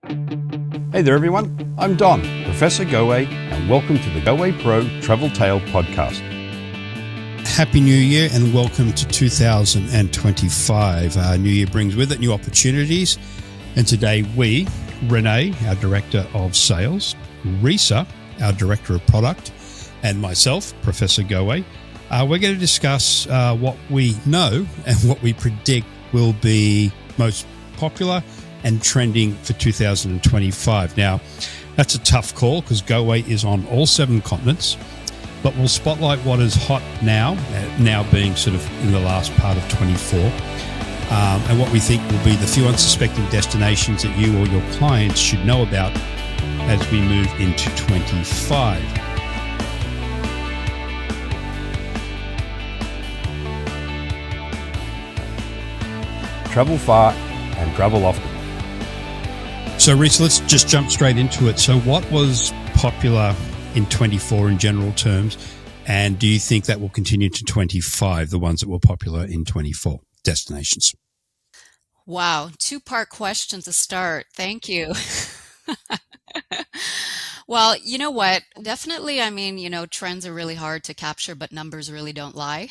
Hey there everyone, I'm Don, Professor Goway, and welcome to the Goway Pro Travel Tale Podcast. Happy New Year and welcome to 2025. New Year brings with it new opportunities. And today we, Renee, our Director of Sales, Reesa, our Director of Product, and myself, Professor Goway, we're going to discuss what we know and what we predict will be most popular and trending for 2025. Now, that's a tough call because Goway is on all 7 continents, but we'll spotlight what is hot now being sort of in the last part of 24, and what we think will be the few unsuspecting destinations that you or your clients should know about as we move into 25. Travel far and travel often. So, Reese, let's just jump straight into it. So what was popular in 24 in general terms, and do you think that will continue to 25, the ones that were popular in 24 destinations? Wow, 2-part question to start. Thank you. Well, you know what? Definitely, trends are really hard to capture, but numbers really don't lie.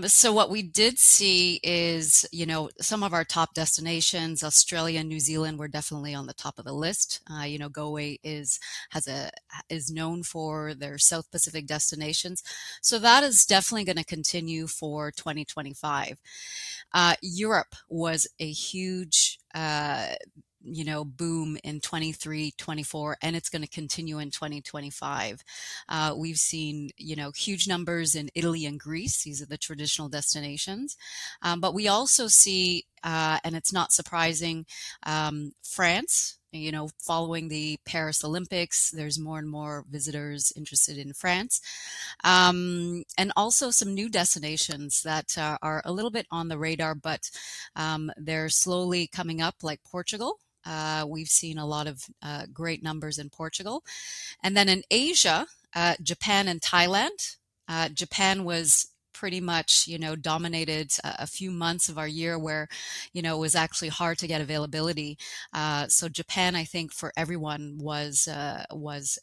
So what we did see is, some of our top destinations, Australia and New Zealand, were definitely on the top of the list. Goway is known for their South Pacific destinations. So that is definitely going to continue for 2025. Europe was a huge boom in 23, 24, and it's going to continue in 2025. We've seen, huge numbers in Italy and Greece. These are the traditional destinations. But we also see, and it's not surprising, France. Following the Paris Olympics, there's more and more visitors interested in France. And also some new destinations that are a little bit on the radar, but they're slowly coming up, like Portugal. We've seen a lot of great numbers in Portugal. And then in Asia, Japan and Thailand. Japan was pretty much, dominated a few months of our year where, it was actually hard to get availability. So Japan, I think, for everyone was a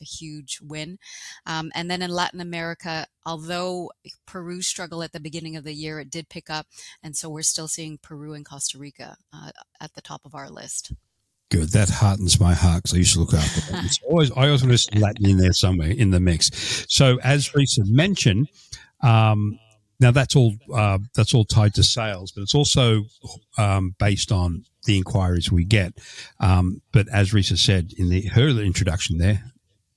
huge win. And then in Latin America, although Peru struggled at the beginning of the year, it did pick up. And so we're still seeing Peru and Costa Rica at the top of our list. Good. That heartens my heart because I used to look after that. I always want to see Latin in there somewhere in the mix. So as Reesa mentioned, now that's all tied to sales, but it's also based on the inquiries we get. But as Reesa said in her introduction there,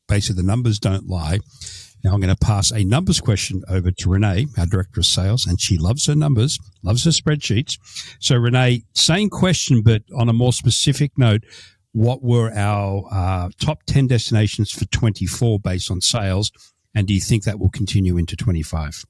basically the numbers don't lie. Now I'm going to pass a numbers question over to Renee, our Director of Sales, and she loves her numbers, loves her spreadsheets. So Renee, same question, but on a more specific note, what were our top 10 destinations for 24 based on sales, and do you think that will continue into 25?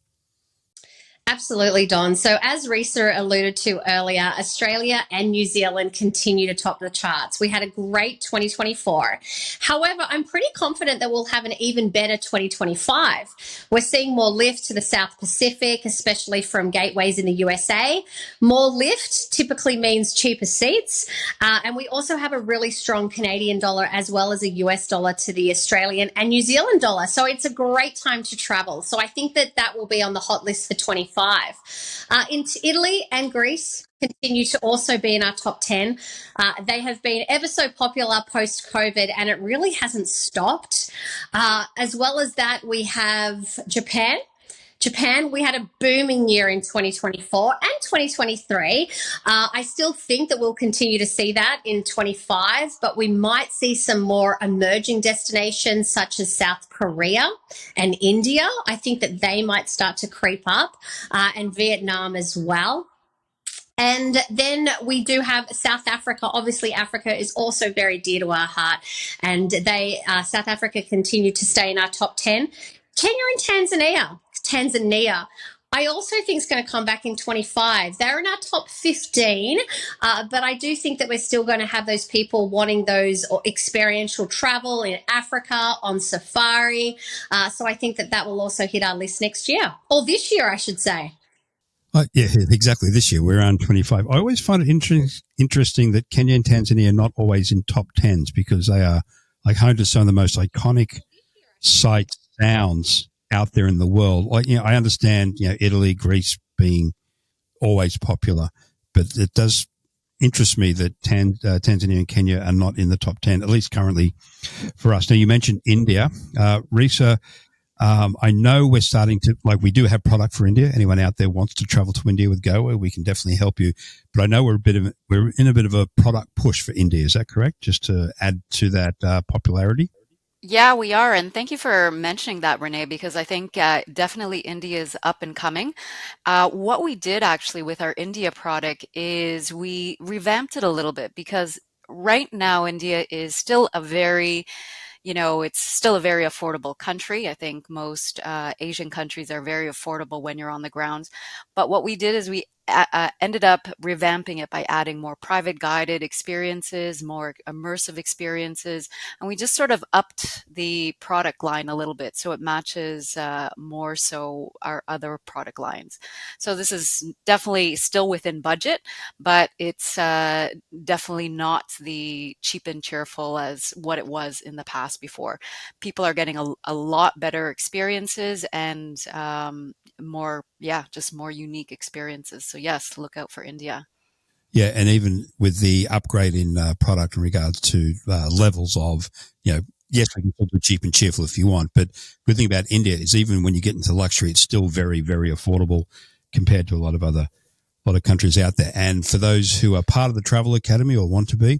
Absolutely, Don. So as Reesa alluded to earlier, Australia and New Zealand continue to top the charts. We had a great 2024. However, I'm pretty confident that we'll have an even better 2025. We're seeing more lift to the South Pacific, especially from gateways in the USA. More lift typically means cheaper seats. And we also have a really strong Canadian dollar as well as a US dollar to the Australian and New Zealand dollar. So it's a great time to travel. So I think that will be on the hot list for 25. Into Italy and Greece continue to also be in our top 10. They have been ever so popular post-COVID, and it really hasn't stopped. As well as that, we have Japan. We had a booming year in 2024 and 2023. I still think that we'll continue to see that in 25, but we might see some more emerging destinations such as South Korea and India. I think that they might start to creep up, and Vietnam as well. And then we do have South Africa. Obviously, Africa is also very dear to our heart, and South Africa continue to stay in our top 10. Kenya and Tanzania, I also think is going to come back in 25. They're in our top 15, but I do think that we're still going to have those people wanting those experiential travel in Africa on safari. So I think that will also hit our list next year, or this year, I should say. Yeah, exactly. This year we're around 25. I always find it interesting that Kenya and Tanzania are not always in top 10s because they are like home to some of the most iconic sights, sounds out there in the world. Like, I understand, Italy, Greece being always popular, but it does interest me that Tanzania and Kenya are not in the top 10, at least currently for us. Now, you mentioned India. Reesa, I know we're starting to, we do have product for India. Anyone out there wants to travel to India with Goway, we can definitely help you. But I know we're in a bit of a product push for India. Is that correct? Just to add to that popularity? Yeah, we are. And thank you for mentioning that, Renee, because I think definitely India is up and coming. What we did actually with our India product is we revamped it a little bit because right now India is still it's still a very affordable country. I think most Asian countries are very affordable when you're on the grounds. But what we did is we ended up revamping it by adding more private guided experiences, more immersive experiences, and we just sort of upped the product line a little bit so it matches more so our other product lines. So this is definitely still within budget, but it's definitely not the cheap and cheerful as what it was in the past before. People are getting a lot better experiences and just more unique experiences. So yes, look out for India. Yeah, and even with the upgrade in product in regards to levels of, yes, we can do cheap and cheerful if you want, but good thing about India is even when you get into luxury, it's still very, very affordable compared to a lot of countries out there. And for those who are part of the Travel Academy or want to be,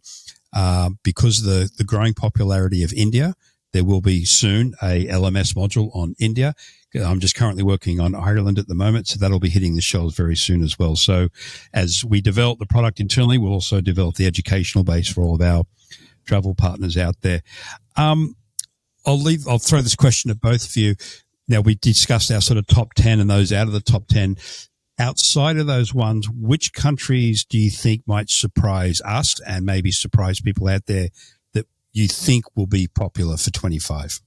because of the growing popularity of India, there will be soon a LMS module on India. I'm just currently working on Ireland at the moment, so that'll be hitting the shelves very soon as well. So as we develop the product internally, we'll also develop the educational base for all of our travel partners out there. I'll throw this question at both of you. Now, we discussed our sort of top 10 and those out of the top 10. Outside of those ones, which countries do you think might surprise us and maybe surprise people out there that you think will be popular for 25?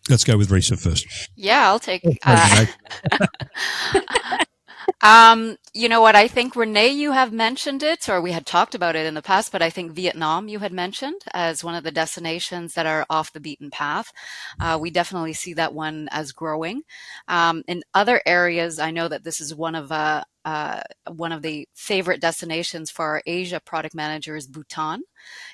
Let's go with Reesa first. Yeah, I'll take. You know what? I think Renee, you have mentioned it, or we had talked about it in the past, but I think Vietnam you had mentioned as one of the destinations that are off the beaten path. We definitely see that one as growing. In other areas, I know that this is one of the favorite destinations for our Asia product managers, Bhutan,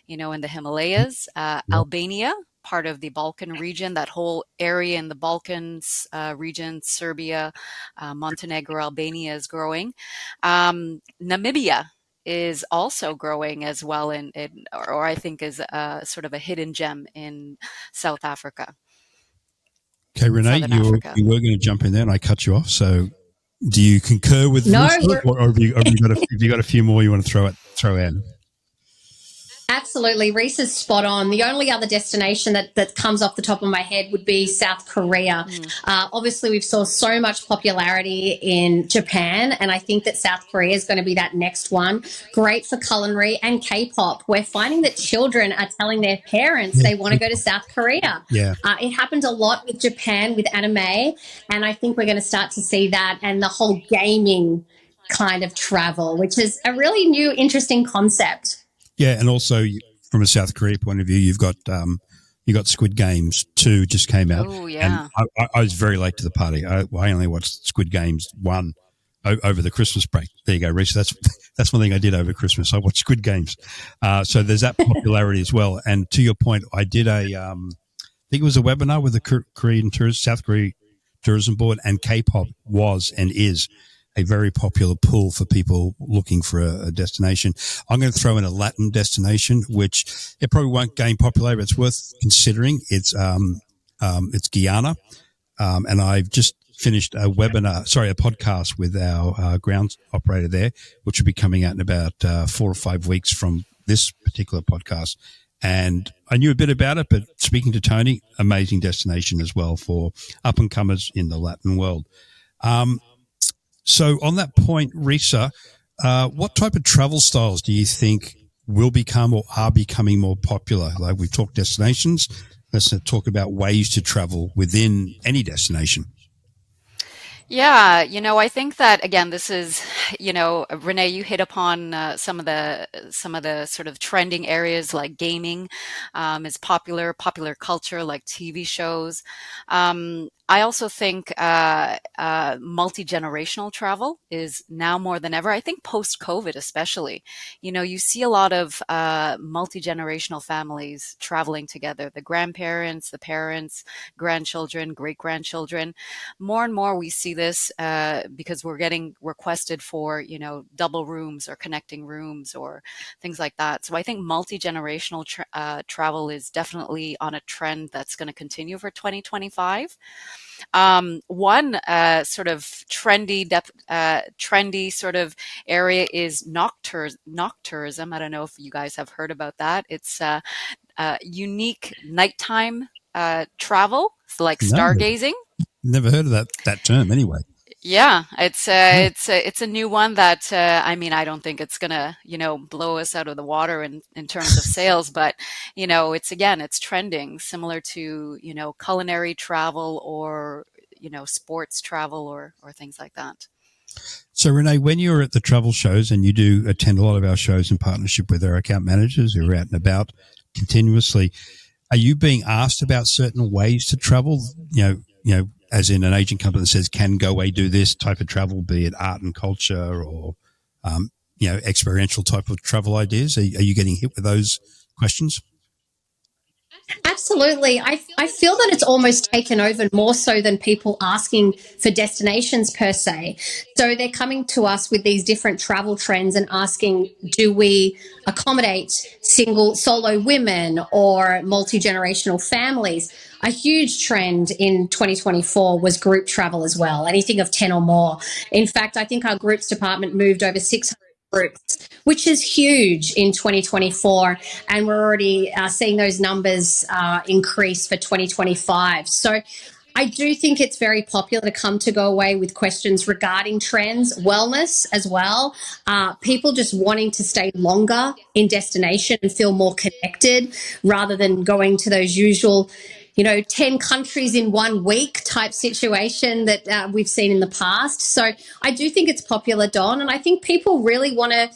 in the Himalayas, Albania, part of the Balkan region, that whole area in the Balkans region, Serbia, Montenegro, Albania is growing. Namibia is also growing as well, or I think is sort of a hidden gem in South Africa. Okay, Renee, you were going to jump in there and I cut you off. So do you concur with Reesa, or have you got a few more you want to throw in? Absolutely. Reese's spot on. The only other destination that comes off the top of my head would be South Korea. Obviously, we've saw so much popularity in Japan, and I think that South Korea is going to be that next one. Great for culinary and K-pop. We're finding that children are telling their parents they want to go to South Korea. Yeah. It happened a lot with Japan, with anime, and I think we're going to start to see that and the whole gaming kind of travel, which is a really new, interesting concept. Yeah, and also from a South Korea point of view, you've got Squid Games 2 just came out. Oh, yeah. And I was very late to the party. I only watched Squid Games 1 over the Christmas break. There you go, Reese. That's one thing I did over Christmas. I watched Squid Games. So there's that popularity as well. And to your point, I did I think it was a webinar with the South Korea Tourism Board, and K-pop was and is a very popular pool for people looking for a destination. I'm going to throw in a Latin destination, which it probably won't gain popularity, but it's worth considering. It's Guyana. And I've just finished a podcast with our ground operator there, which will be coming out in about 4 or 5 weeks from this particular podcast. And I knew a bit about it, but speaking to Tony, amazing destination as well for up and comers in the Latin world. So on that point, Reesa, what type of travel styles do you think will become or are becoming more popular? Like, we've talked destinations. Let's talk about ways to travel within any destination. Yeah, I think that again, this is, Renee, you hit upon some of the sort of trending areas like gaming is popular culture like TV shows. I also think multi-generational travel is now more than ever. I think post-COVID especially. You see a lot of multi-generational families traveling together, the grandparents, the parents, grandchildren, great-grandchildren. More and more we see this because we're getting requested for, double rooms or connecting rooms or things like that. So I think multi-generational travel is definitely on a trend that's going to continue for 2025. One sort of trendy sort of area is noctourism. I don't know if you guys have heard about that. It's unique nighttime travel, like No, stargazing. never heard of that term anyway. Yeah, it's Yeah. it's a new one that I mean, I don't think it's gonna, blow us out of the water in terms of sales, but it's trending, similar to, culinary travel or, sports travel or things like that. So, Renee, when you're at the travel shows, and you do attend a lot of our shows in partnership with our account managers who are out and about continuously, are you being asked about certain ways to travel? As in an agent company that says, "Can Goway do this type of travel, be it art and culture or experiential type of travel ideas?" Are you getting hit with those questions? Absolutely. I feel that it's almost taken over more so than people asking for destinations per se. So they're coming to us with these different travel trends and asking, do we accommodate single solo women or multi-generational families? A huge trend in 2024 was group travel as well, anything of 10 or more. In fact, I think our groups department moved over 600 groups, which is huge in 2024. And we're already seeing those numbers increase for 2025. So I do think it's very popular to come to Goway with questions regarding trends, wellness as well. People just wanting to stay longer in destination and feel more connected rather than going to those usual 10 countries in 1 week type situation that we've seen in the past. So I do think it's popular, Don, and I think people really want to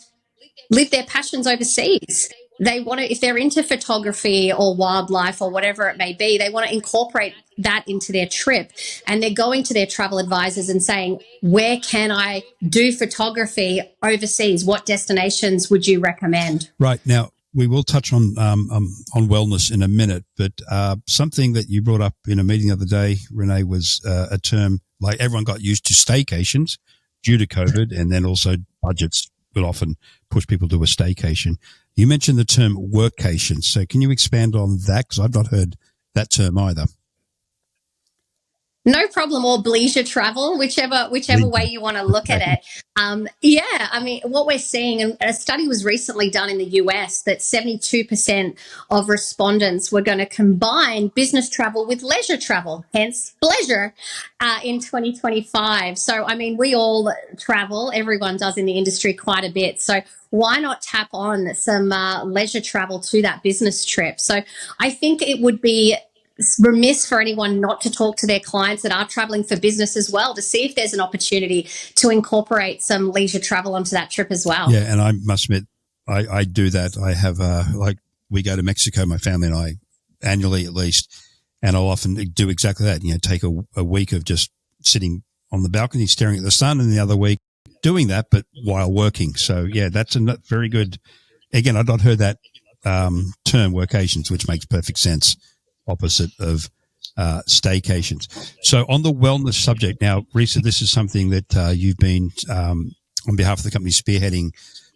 live their passions overseas. They want to, if they're into photography or wildlife or whatever it may be, they want to incorporate that into their trip. And they're going to their travel advisors and saying, where can I do photography overseas? What destinations would you recommend? Right. Now, we will touch on wellness in a minute, but something that you brought up in a meeting the other day, Renee, was a term like everyone got used to staycations due to COVID, and then also budgets will often push people to a staycation. You mentioned the term workcation. So can you expand on that? Because I've not heard that term either. No problem, or leisure travel, whichever way you want to look at it. Yeah, I mean, what we're seeing, and a study was recently done in the US that 72% of respondents were going to combine business travel with leisure travel, hence pleasure, in 2025. So, I mean, we all travel, everyone does in the industry quite a bit. So, why not tap on some leisure travel to that business trip? So, I think it would be remiss for anyone not to talk to their clients that are traveling for business as well, to see if there's an opportunity to incorporate some leisure travel onto that trip as well. Yeah, and I must admit, I do that. I have we go to Mexico, my family and I, annually at least, and I'll often do exactly that. Take a week of just sitting on the balcony staring at the sun, and the other week doing that, but while working. So yeah, that's a very good. Again, I've not heard that term, workations, which makes perfect sense. Opposite of staycations. So on the wellness subject now, Reesa, this is something that you've been on behalf of the company spearheading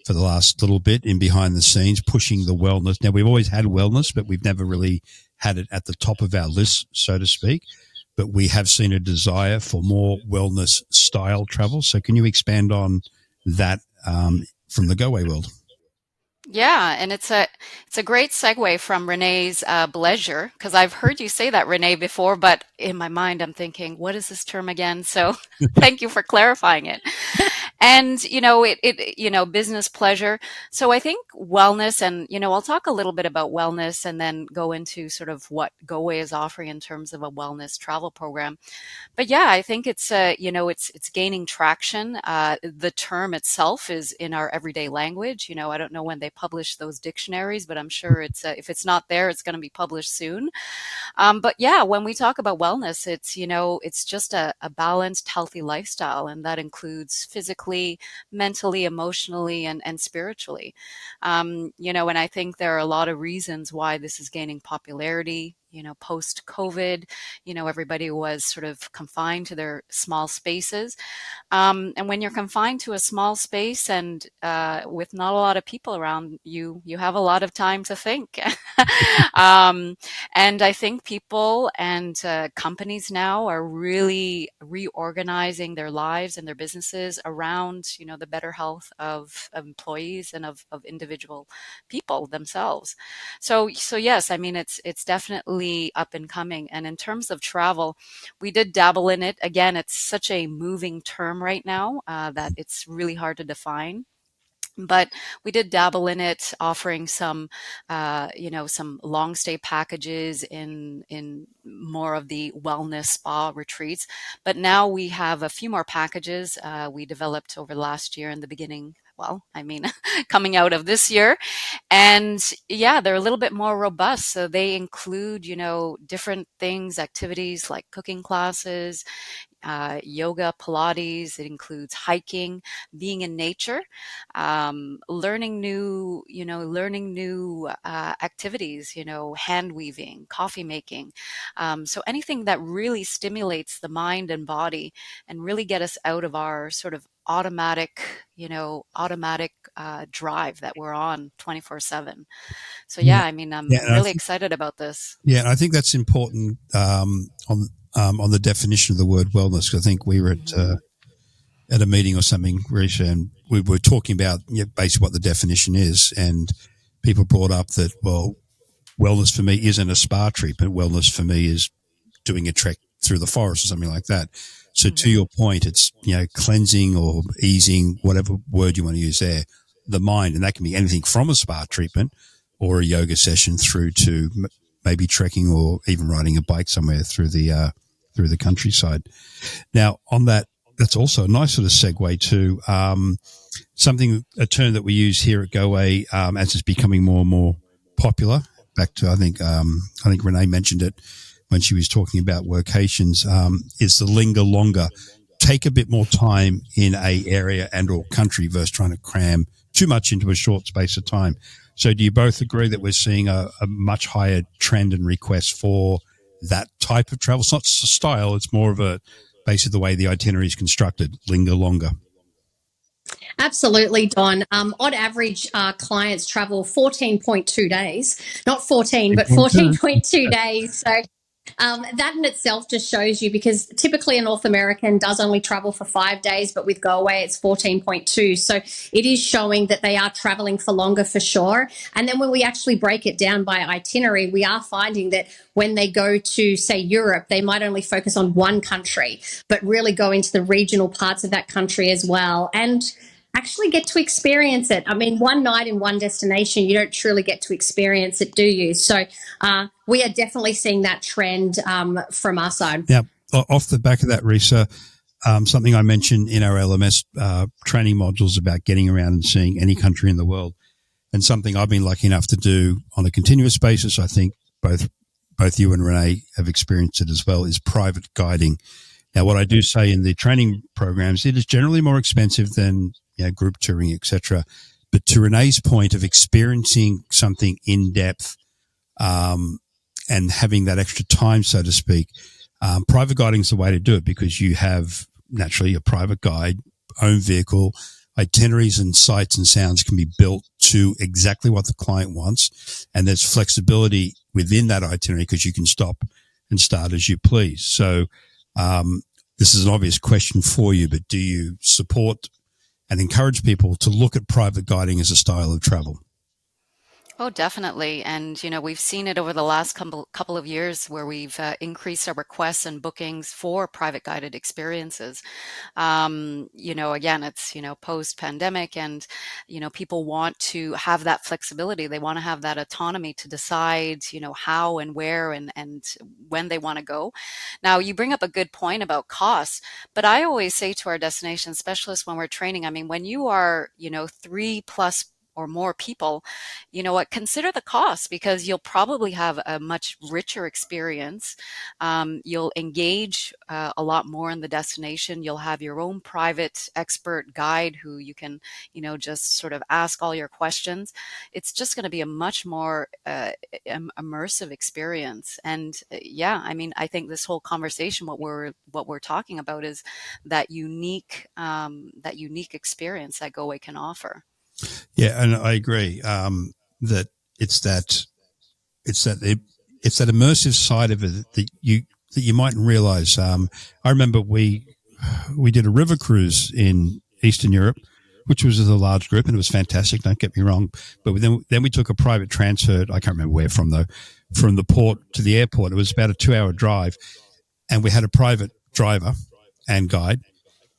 for the last little bit in behind the scenes, pushing the wellness. Now, we've always had wellness, but we've never really had it at the top of our list, so to speak. But we have seen a desire for more wellness style travel. So can you expand on that from the Goway world? Yeah, and it's a great segue from Renee's bleisure, because I've heard you say that, Renee, before, but in my mind I'm thinking, what is this term again? So thank you for clarifying it. And business pleasure. So I think wellness, and I'll talk a little bit about wellness and then go into sort of what Goway is offering in terms of a wellness travel program. But yeah, I think it's gaining traction. The term itself is in our everyday language. I don't know when they publish those dictionaries, but I'm sure if it's not there, it's going to be published soon. But yeah, when we talk about wellness, it's just a balanced, healthy lifestyle, and that includes physically, mentally, emotionally, and spiritually. And I think there are a lot of reasons why this is gaining popularity. Post COVID, everybody was sort of confined to their small spaces. And when you're confined to a small space and with not a lot of people around you, you have a lot of time to think. um, and I think people and companies now are really reorganizing their lives and their businesses around, the better health of employees and of individual people themselves. So yes, I mean it's definitely up and coming. And in terms of travel, we did dabble in it. Again, it's such a moving term right now that it's really hard to define. But we did dabble in it, offering some long stay packages in more of the wellness spa retreats. But now we have a few more packages we developed over the last year in the beginning. Well, I mean, coming out of this year. And yeah, they're a little bit more robust. So they include, different things, activities like cooking classes, yoga, Pilates. It includes hiking, being in nature, learning new activities, hand weaving, coffee making. So anything that really stimulates the mind and body and really get us out of our sort of automatic drive that we're on 24/7. So Yeah, yeah, I mean, I'm yeah, and really excited about this. and I think that's important on the definition of the word wellness. 'Cause I think we were at a meeting or something, Reesa, and we were talking about basically what the definition is, and people brought up that wellness for me isn't a spa treatment. Wellness for me is doing a trek through the forest or something like that. So to your point, it's cleansing or easing, whatever word you want to use there, the mind, and that can be anything from a spa treatment or a yoga session through to maybe trekking or even riding a bike somewhere through the countryside. Now, on that, that's also a nice sort of segue to a term that we use here at Goway as it's becoming more and more popular. Back to I think Renee mentioned it when she was talking about workations. Is the linger longer? Take a bit more time in a area and or country versus trying to cram too much into a short space of time. So, do you both agree that we're seeing a much higher trend and request for that type of travel? It's not style; it's more of basically the way the itinerary is constructed. Linger longer. Absolutely, Don. On average, clients travel 14.2 days, not 14, but 14.2 days. So that in itself just shows you, because typically a North American does only travel for 5 days, but with Goway it's 14.2. So it is showing that they are traveling for longer for sure. And then when we actually break it down by itinerary, we are finding that when they go to, say, Europe, they might only focus on one country, but really go into the regional parts of that country as well. And actually get to experience it. I mean, one night in one destination, you don't truly get to experience it, do you? So we are definitely seeing that trend from our side. Now, off the back of that, Reesa, something I mentioned in our LMS training modules about getting around and seeing any country in the world, and something I've been lucky enough to do on a continuous basis, I think both you and Renee have experienced it as well, is private guiding. Now, what I do say in the training programs, it is generally more expensive than group touring, etc. But to Renee's point of experiencing something in depth and having that extra time, so to speak, private guiding is the way to do it, because you have naturally a private guide, own vehicle, itineraries and sights and sounds can be built to exactly what the client wants. And there's flexibility within that itinerary because you can stop and start as you please. So this is an obvious question for you, but do you support and encourage people to look at private guiding as a style of travel? Oh, definitely. And, we've seen it over the last couple of years where we've increased our requests and bookings for private guided experiences. Again, it's, post-pandemic and, people want to have that flexibility. They want to have that autonomy to decide, how and where and when they want to go. Now, you bring up a good point about costs, but I always say to our destination specialists when we're training, I mean, when you are, 3+ or more people, you know what, consider the cost because you'll probably have a much richer experience. You'll engage a lot more in the destination. You'll have your own private expert guide who you can, just sort of ask all your questions. It's just going to be a much more immersive experience. And yeah, I mean, I think this whole conversation, what we're talking about is that unique experience that Goway can offer. Yeah, and I agree that it's that it's that it's that immersive side of it that you mightn't realize. I remember we did a river cruise in Eastern Europe, which was with a large group, and it was fantastic. Don't get me wrong, but then we took a private transfer. I can't remember where from though, from the port to the airport. It was about a 2-hour drive, and we had a private driver and guide,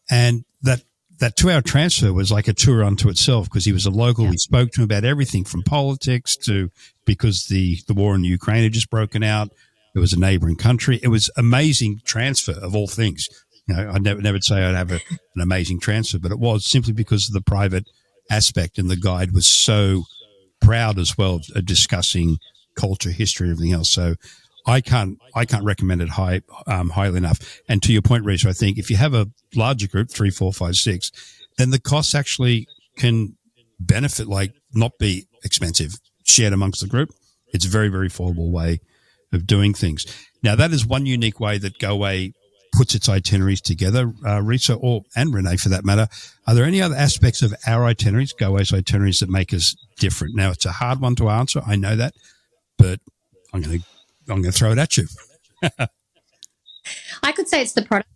and that 2-hour transfer was like a tour unto itself because he was a local. Yeah. We spoke to him about everything from politics to because the war in Ukraine had just broken out. It was a neighboring country. It was amazing transfer of all things. I'd never say I'd have an amazing transfer, but it was simply because of the private aspect, and the guide was so proud as well of discussing culture, history, everything else. So I can't recommend it highly enough. And to your point, Reesa, I think if you have a larger group, 3, 4, 5, 6, then the costs actually can benefit, like not be expensive, shared amongst the group. It's a very, very affordable way of doing things. Now, that is one unique way that Goway puts its itineraries together, Reesa, and Renee for that matter. Are there any other aspects of our itineraries, Goway's itineraries, that make us different? Now, it's a hard one to answer. I know that, but I'm going to throw it at you. I could say it's the product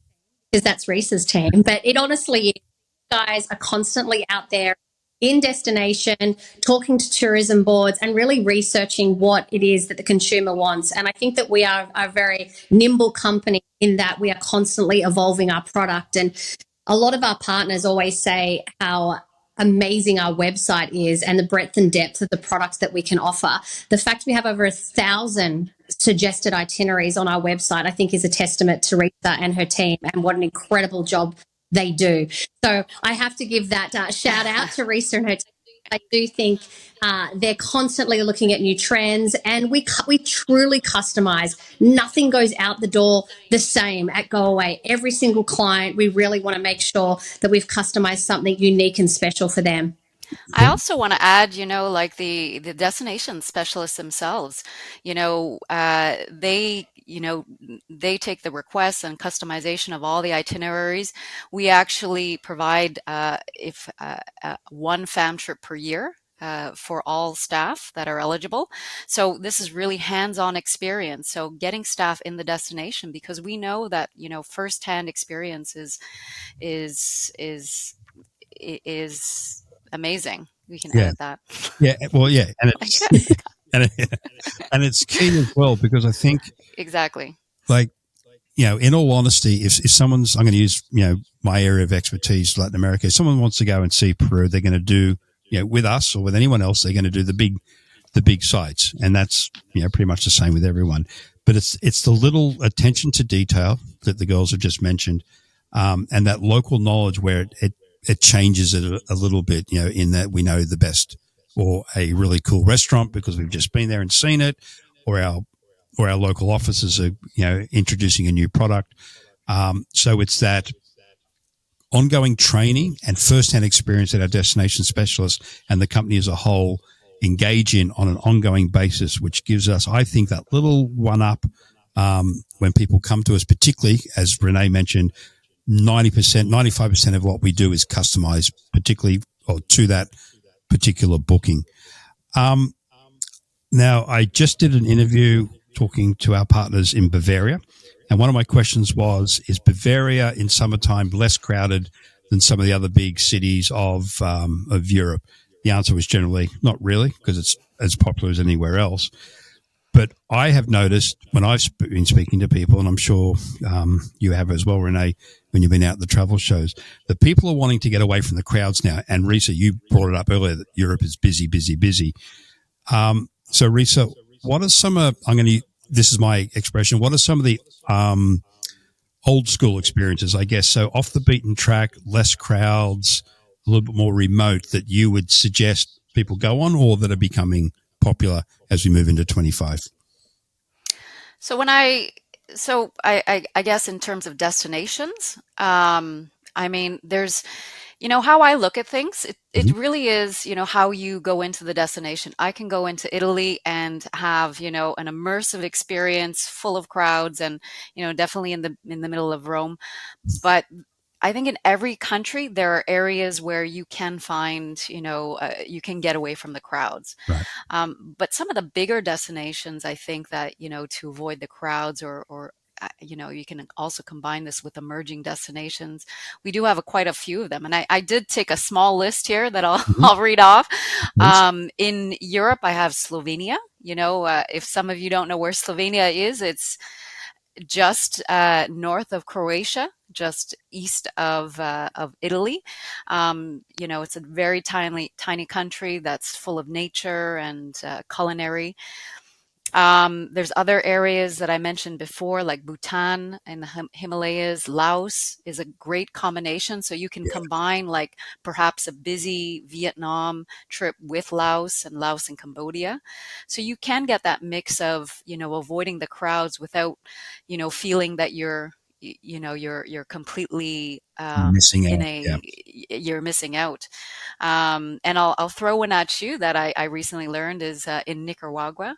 because that's Reese's team, but it honestly is. Guys are constantly out there in destination, talking to tourism boards and really researching what it is that the consumer wants. And I think that we are a very nimble company in that we are constantly evolving our product. And a lot of our partners always say how amazing our website is and the breadth and depth of the products that we can offer. The fact we have over 1,000 suggested itineraries on our website, I think, is a testament to Reesa and her team and what an incredible job they do. So I have to give that shout out to Reesa and her team. I do think they're constantly looking at new trends, and we truly customize. Nothing goes out the door the same at Goway. Every single client, we really want to make sure that we've customized something unique and special for them. I also want to add, like the destination specialists themselves, they take the requests and customization of all the itineraries. We actually provide one fam trip per year for all staff that are eligible. So this is really hands-on experience. So getting staff in the destination, because we know that, firsthand experience is amazing. We can edit that. Yeah. Well, yeah. And it's, and it's key as well, because I think exactly. Like, in all honesty, if someone's, I'm going to use, my area of expertise, Latin America, if someone wants to go and see Peru, they're going to do, with us or with anyone else, they're going to do the big sites. And that's, pretty much the same with everyone. But it's the little attention to detail that the girls have just mentioned, and that local knowledge where it changes it a little bit, in that we know the best or a really cool restaurant because we've just been there and seen it, or our local offices are, introducing a new product. So it's that ongoing training and first-hand experience that our destination specialists and the company as a whole engage in on an ongoing basis, which gives us, I think, that little one-up when people come to us, particularly, as Renee mentioned, 90%, 95% of what we do is customized, particularly or to that particular booking. Now, I just did an interview talking to our partners in Bavaria, and one of my questions was, is Bavaria in summertime less crowded than some of the other big cities of Europe? the answer was generally not really, because it's as popular as anywhere else. But I have noticed when I've been speaking to people, and I'm sure you have as well, Renee, when you've been out at the travel shows, that people are wanting to get away from the crowds now. And Reesa, you brought it up earlier that Europe is busy, busy, busy. So Reesa, what are some of, this is my expression, what are some of the old school experiences, I guess, so off the beaten track, less crowds, a little bit more remote, that you would suggest people go on, or that are becoming popular as we move into 25? So I guess in terms of destinations, there's, how I look at things, it really is, how you go into the destination. I can go into Italy and have, an immersive experience full of crowds and, definitely in the middle of Rome. But I think in every country, there are areas where you can find, you can get away from the crowds. Right. But some of the bigger destinations, I think that, to avoid the crowds or you can also combine this with emerging destinations. We do have quite a few of them. And I did take a small list here that I'll read off. In Europe, I have Slovenia. If some of you don't know where Slovenia is, it's just north of Croatia, just east of Italy. It's a very tiny country that's full of nature and culinary. There's other areas that I mentioned before, like Bhutan and the Himalayas. Laos is a great combination. So you can combine like perhaps a busy Vietnam trip with Laos and Cambodia. So you can get that mix of, avoiding the crowds without, feeling that you're completely Missing out. you're missing out. And I'll throw one at you that I recently learned is in Nicaragua.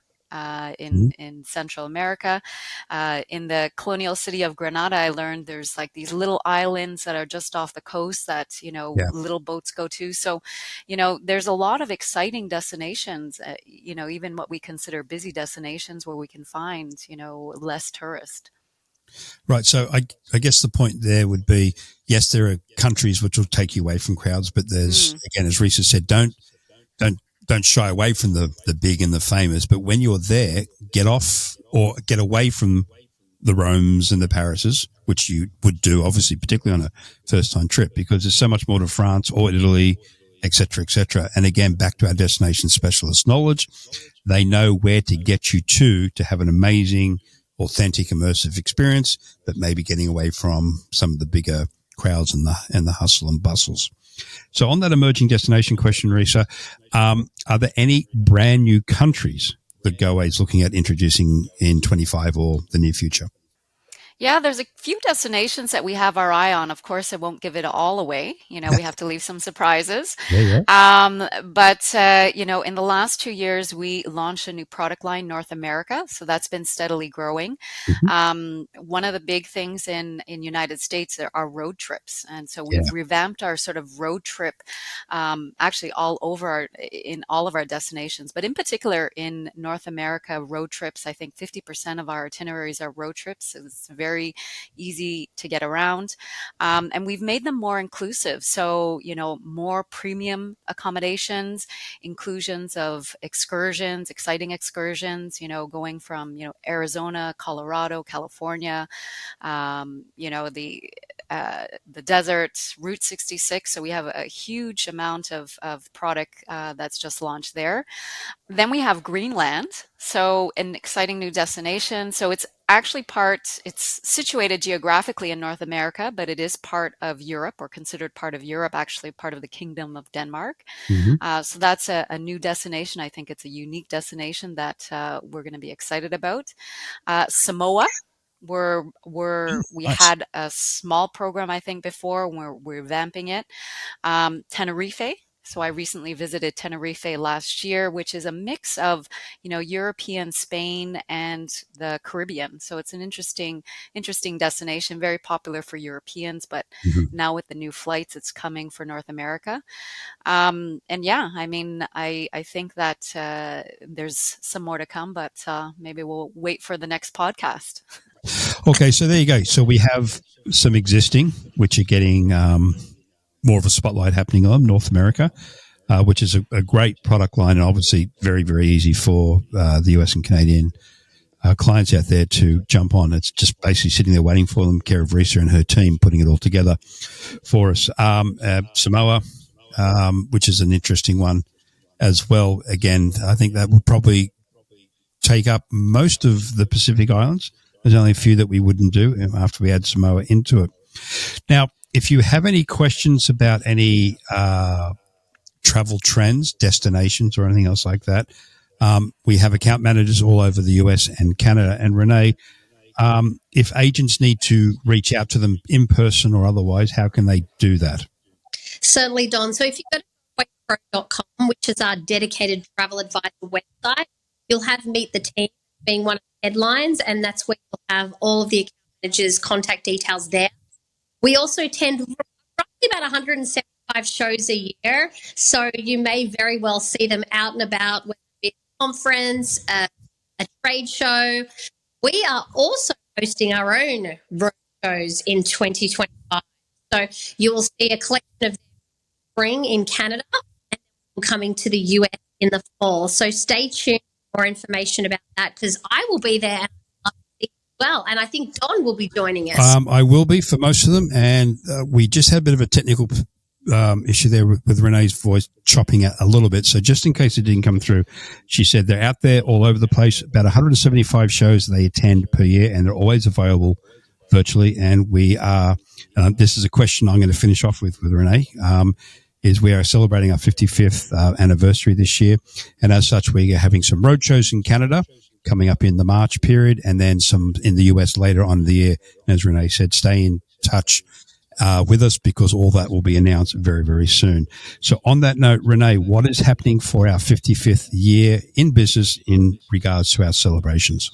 In Central America, in the colonial city of Granada, I learned there's like these little islands that are just off the coast that little boats go to. So, there's a lot of exciting destinations. Even what we consider busy destinations where we can find less tourist. Right. So I guess the point there would be, yes, there are countries which will take you away from crowds, but there's again, as Reesa said, don't shy away from the big and the famous, but when you're there, get off or get away from the Romes and the Parises, which you would do, obviously, particularly on a first-time trip, because there's so much more to France or Italy, et cetera, et cetera. And again, back to our destination specialist knowledge, they know where to get you to have an amazing, authentic, immersive experience, but maybe getting away from some of the bigger crowds and the hustle and bustles. So on that emerging destination question, Reesa, are there any brand new countries that Goway is looking at introducing in 25 or the near future? Yeah, there's a few destinations that we have our eye on. Of course, I won't give it all away. We have to leave some surprises. But in the last 2 years, we launched a new product line, North America. So that's been steadily growing. One of the big things in United States are road trips. And so we've revamped our sort of road trip, actually in all of our destinations, but in particular in North America, road trips. I think 50% of our itineraries are road trips. So it's very easy to get around. And we've made them more inclusive. So, more premium accommodations, inclusions of excursions, exciting excursions, going from, Arizona, Colorado, California, the desert, Route 66. So we have a huge amount of product that's just launched there. Then we have Greenland. So an exciting new destination. So it's actually it's situated geographically in North America, but it is part of Europe, or considered part of Europe, actually part of the Kingdom of Denmark. So that's a new destination. I think it's a unique destination that we're going to be excited about. Samoa. We had a small program, I think, before. We're revamping it. Tenerife. So I recently visited Tenerife last year, which is a mix of, European Spain and the Caribbean. So it's an interesting destination, very popular for Europeans, but now with the new flights, it's coming for North America. And yeah, I think that there's some more to come, but maybe we'll wait for the next podcast. Okay, so there you go. So we have some existing, which are getting more of a spotlight happening on North America. which is a great product line and obviously very, very easy for the US and Canadian clients out there to jump on. It's just basically sitting there waiting for them, care of Reesa and her team, putting it all together for us. Samoa, which is an interesting one as well. Again, I think that will probably take up most of the Pacific Islands. There's only a few that we wouldn't do after we add Samoa into it. Now, if you have any questions about any travel trends, destinations, or anything else like that, we have account managers all over the US and Canada. And Renee, if agents need to reach out to them in person or otherwise, how can they do that? Certainly, Don. So if you go to gowaypro.com, which is our dedicated travel advisor website, you'll have Meet the Team being one of the headlines, and that's where you'll have all of the account managers' contact details there. We also tend roughly about 175 shows a year, so you may very well see them out and about, whether it be a conference, a trade show. We are also hosting our own road shows in 2025. So you will see a collection of spring in Canada and coming to the US in the fall. So stay tuned for more information about that, because I will be there and I'll see as well. And I think Don will be joining us. I will be for most of them. And we just had a bit of a technical issue there with Renee's voice chopping out a little bit. So just in case it didn't come through, she said they're out there all over the place, about 175 shows they attend per year, and they're always available virtually. And we are, this is a question I'm going to finish off with Renee, is we are celebrating our 55th anniversary this year. And as such, we are having some road shows in Canada coming up in the March period, and then some in the US later on in the year. And as Renee said, stay in touch with us, because all that will be announced very, very soon. So on that note, Renee, what is happening for our 55th year in business in regards to our celebrations?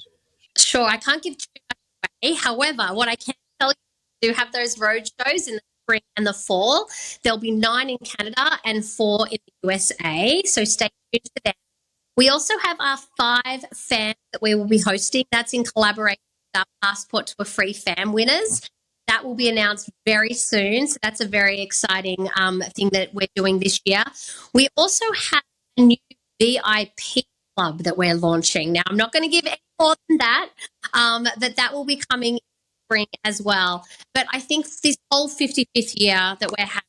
Sure, I can't give too much away. However, what I can tell you, we do have those road shows in the spring and the fall. There'll be 9 in Canada and 4 in the USA, so stay tuned for that. We also have our 5 FAM that we will be hosting. That's in collaboration with our Passport to a Free FAM winners. That will be announced very soon. So that's a very exciting thing that we're doing this year. We also have a new VIP club that we're launching. Now, I'm not going to give any more than that, but that will be coming in spring as well. But I think this whole 55th year that we're having,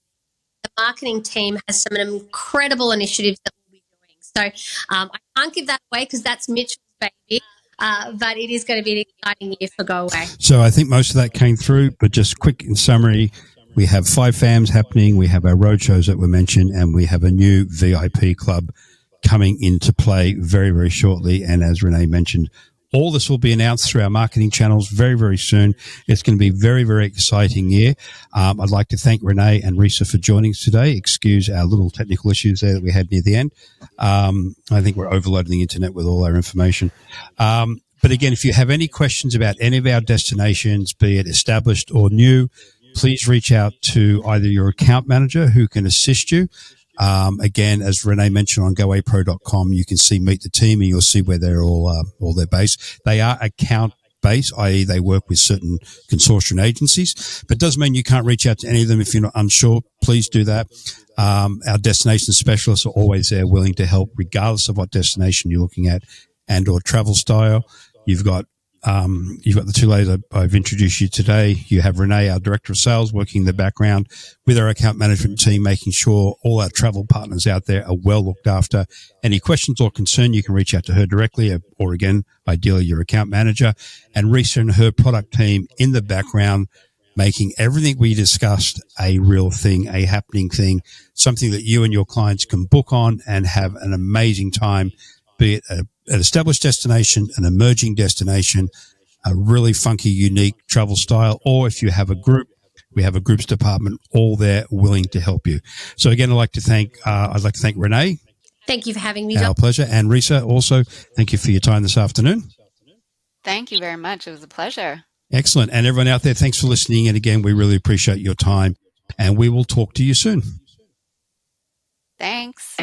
the marketing team has some incredible initiatives that we'll be doing. So I can't give that away because that's Mitchell's baby. But it is going to be an exciting year for Goway. So I think most of that came through, but just quick in summary, we have 5 FAMs happening, we have our road shows that were mentioned, and we have a new VIP club coming into play very, very shortly. And as Renee mentioned, all this will be announced through our marketing channels very, very soon. It's going to be a very, very exciting year. I'd like to thank Renee and Reesa for joining us today. Excuse our little technical issues there that we had near the end. I think we're overloading the internet with all our information. But again, if you have any questions about any of our destinations, be it established or new, please reach out to either your account manager who can assist you. Again, as Renee mentioned, on gowaypro.com, you can see Meet the Team, and you'll see where they're all their based. They are account based, i.e. they work with certain consortium agencies, but it doesn't mean you can't reach out to any of them if you're not unsure. Please do that. Our destination specialists are always there, willing to help, regardless of what destination you're looking at and or travel style. You've got the 2 ladies I've introduced you today. You have Renee, our Director of Sales, working in the background with our account management team, making sure all our travel partners out there are well looked after. Any questions or concern, you can reach out to her directly, or again, ideally your account manager. And Reesa and her product team in the background, making everything we discussed a real thing, a happening thing, something that you and your clients can book on and have an amazing time, be it an established destination, an emerging destination, a really funky, unique travel style, or if you have a group, we have a groups department, all there willing to help you. So again, I'd like to thank Renee. Thank you for having me, Our John. pleasure. And Reesa, also, thank you for your time this afternoon. Thank you very much. It was a pleasure. Excellent. And everyone out there, thanks for listening. And again, we really appreciate your time, and we will talk to you soon. Thanks.